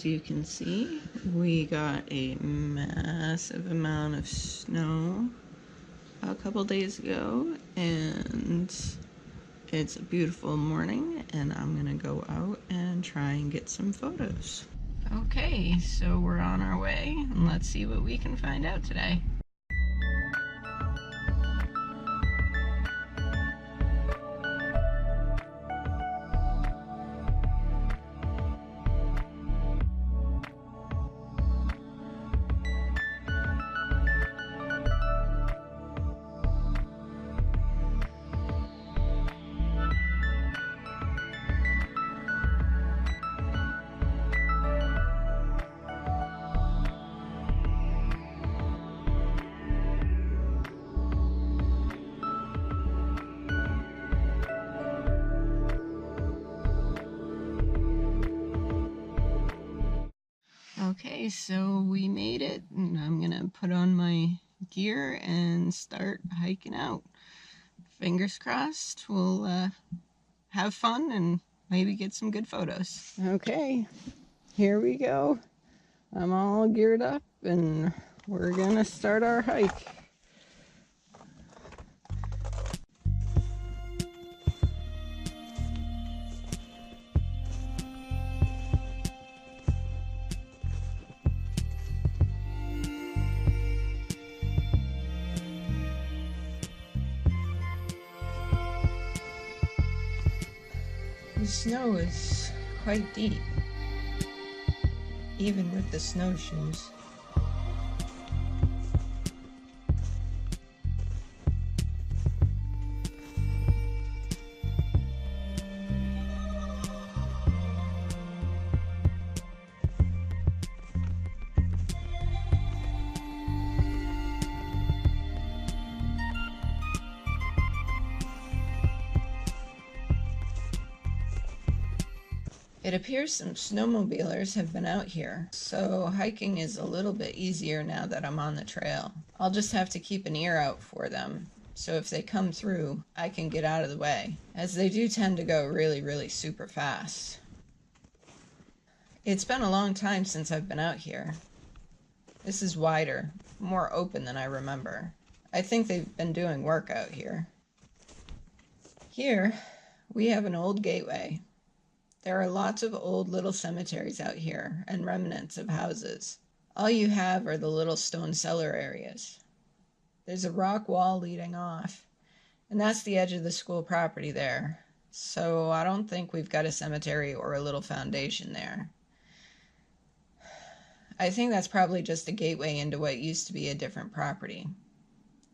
as you can see, we got a massive amount of snow a couple days ago, and it's a beautiful morning, and I'm gonna go out and try and get some photos. Okay, so we're on our way, and let's see what we can find out today. Okay, so we made it, and I'm gonna put on my gear and start hiking out. Fingers crossed, we'll have fun and maybe get some good photos. Okay, here we go. I'm all geared up, and we're gonna start our hike. The snow is quite deep, even with the snowshoes. It appears some snowmobilers have been out here, so hiking is a little bit easier now that I'm on the trail. I'll just have to keep an ear out for them, so if they come through, I can get out of the way, as they do tend to go really super fast. It's been a long time since I've been out here. This is wider, more open than I remember. I think they've been doing work out here. Here, we have an old gateway. There are lots of old little cemeteries out here and remnants of houses. All you have are the little stone cellar areas. There's a rock wall leading off, and that's the edge of the school property there. So I don't think we've got a cemetery or a little foundation there. I think that's probably just a gateway into what used to be a different property.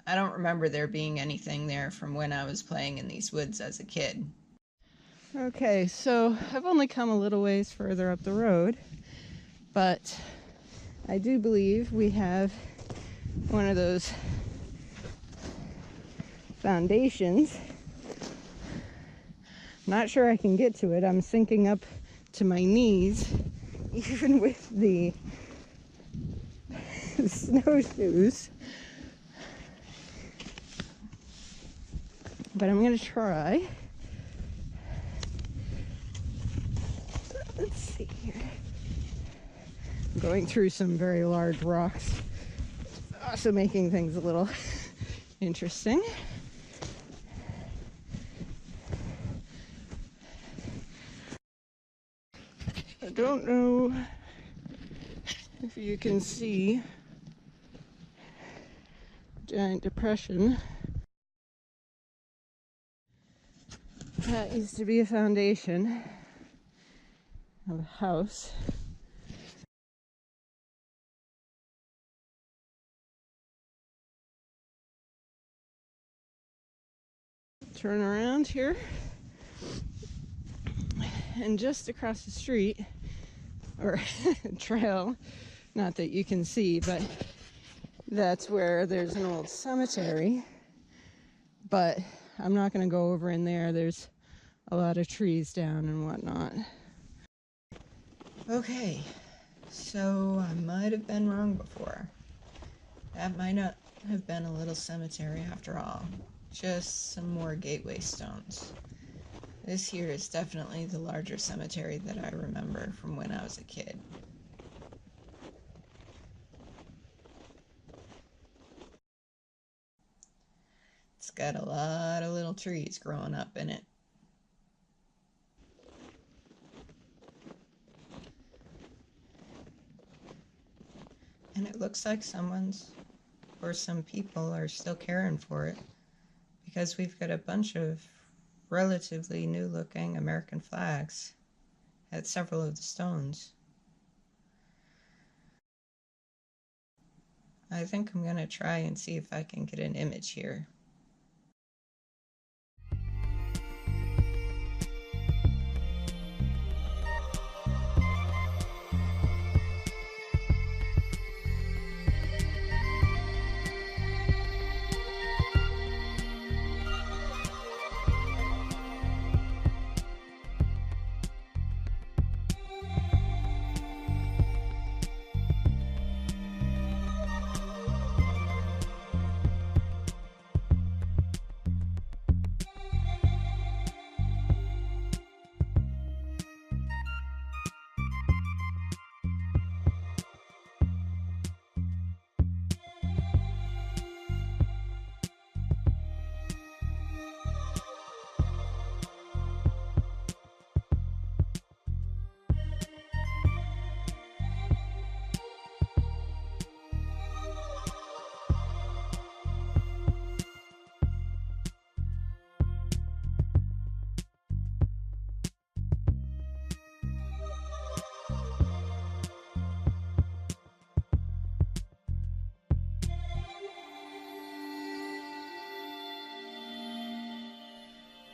I don't remember there being anything there from when I was playing in these woods as a kid. Okay, so I've only come a little ways further up the road, but I do believe we have one of those foundations. Not sure I can get to it. I'm sinking up to my knees, even with the snowshoes. But I'm going to try. Let's see here. I'm going through some very large rocks, also making things a little interesting. I don't know if you can see giant depression. That used to be a foundation of a house. Turn around here, and just across the street, or trail, not that you can see, but that's where there's an old cemetery, but I'm not going to go over in there. There's a lot of trees down and whatnot. Okay, so I might have been wrong before. That might not have been a little cemetery after all. Just some more gateway stones. This here is definitely the larger cemetery that I remember from when I was a kid. It's got a lot of little trees growing up in it. And it looks like someone's, or some people are still caring for it, because we've got a bunch of relatively new looking American flags at several of the stones. I think I'm going to try and see if I can get an image here.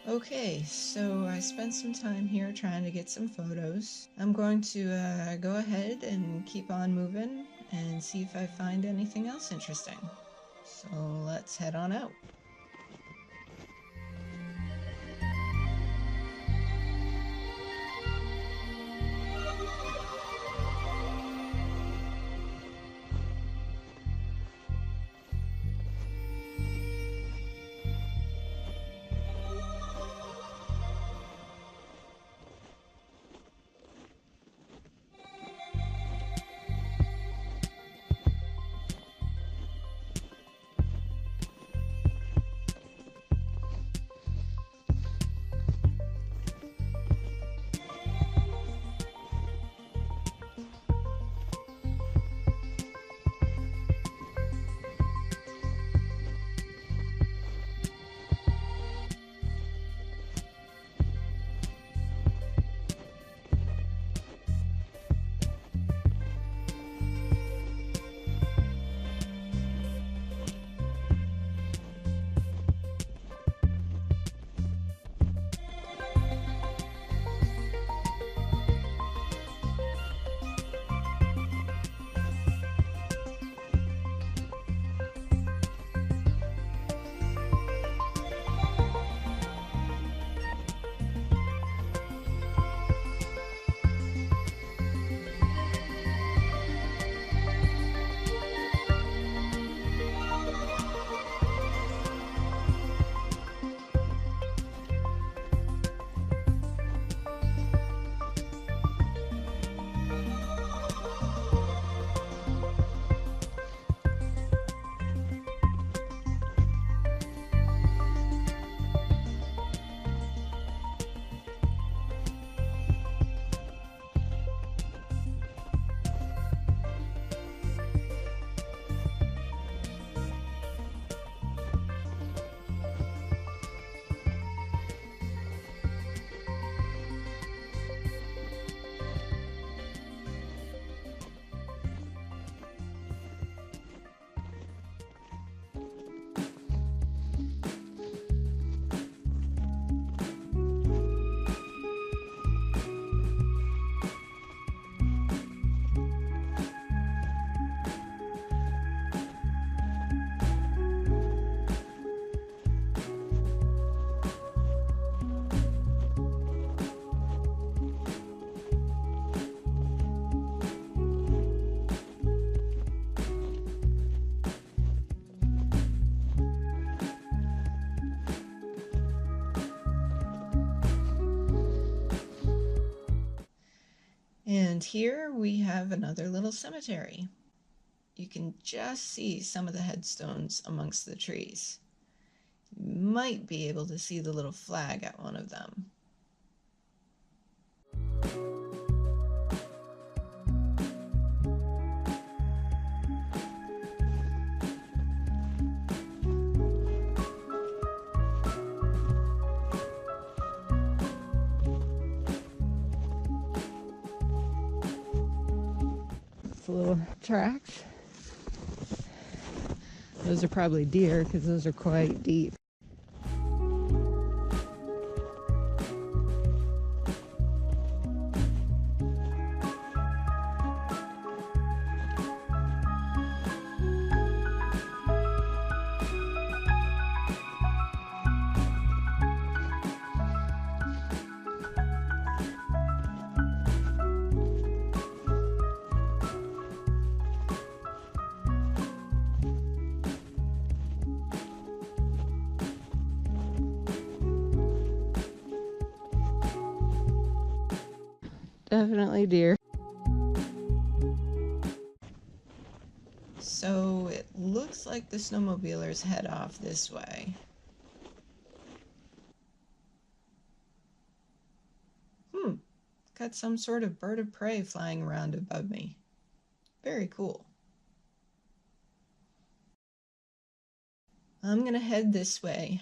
Okay, so I spent some time here trying to get some photos. I'm going to go ahead and keep on moving and see if I find anything else interesting. So let's head on out. And here we have another little cemetery. You can just see some of the headstones amongst the trees. You might be able to see the little flag at one of them. It's little tracks. Those are probably deer because those are quite deep. Definitely deer. So it looks like the snowmobilers head off this way. Got some sort of bird of prey flying around above me. Very cool. I'm gonna head this way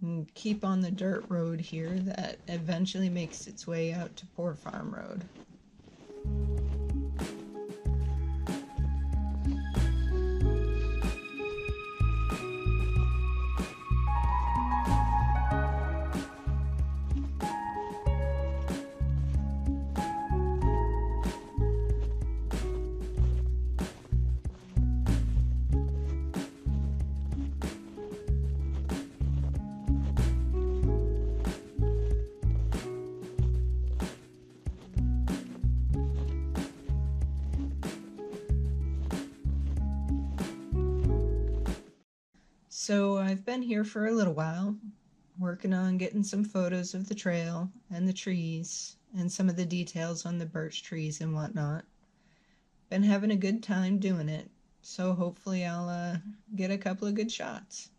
and keep on the dirt road here that eventually makes its way out to Poor Farm Road. So I've been here for a little while, working on getting some photos of the trail and the trees and some of the details on the birch trees and whatnot. Been having a good time doing it, so hopefully I'll get a couple of good shots.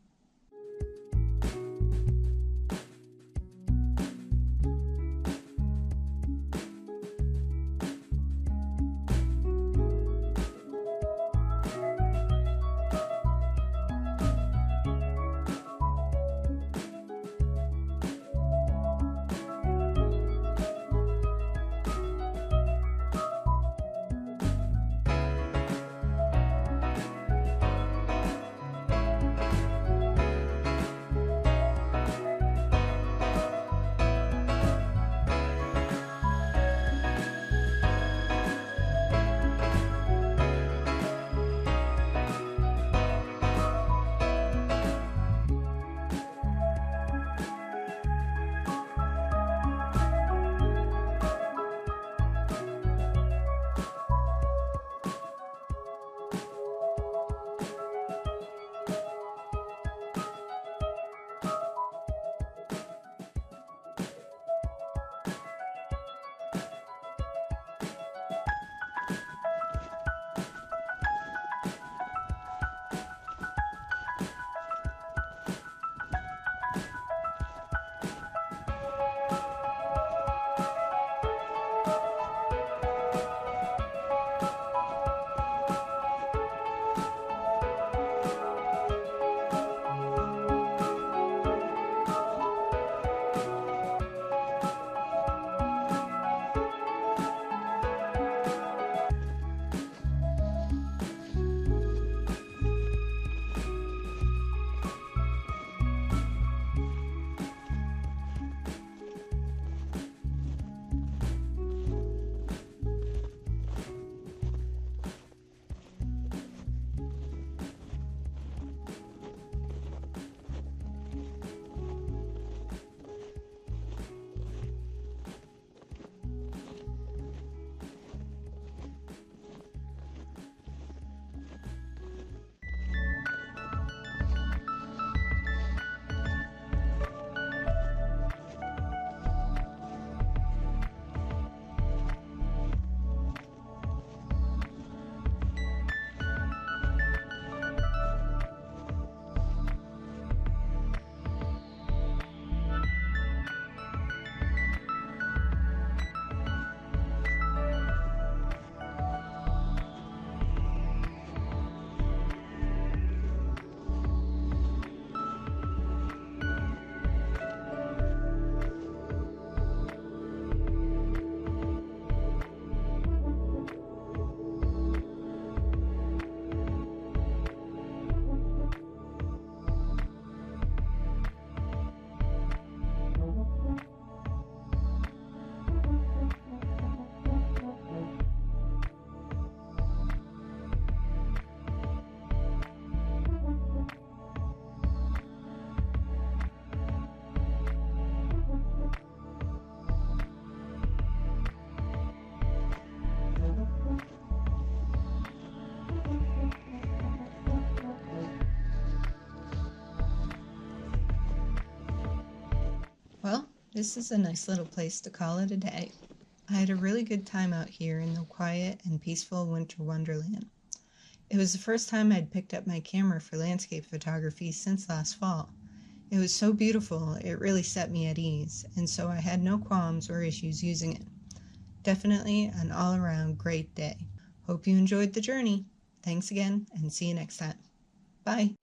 This is a nice little place to call it a day. I had a really good time out here in the quiet and peaceful winter wonderland. It was the first time I'd picked up my camera for landscape photography since last fall. It was so beautiful, it really set me at ease, and so I had no qualms or issues using it. Definitely an all-around great day. Hope you enjoyed the journey. Thanks again, and see you next time. Bye.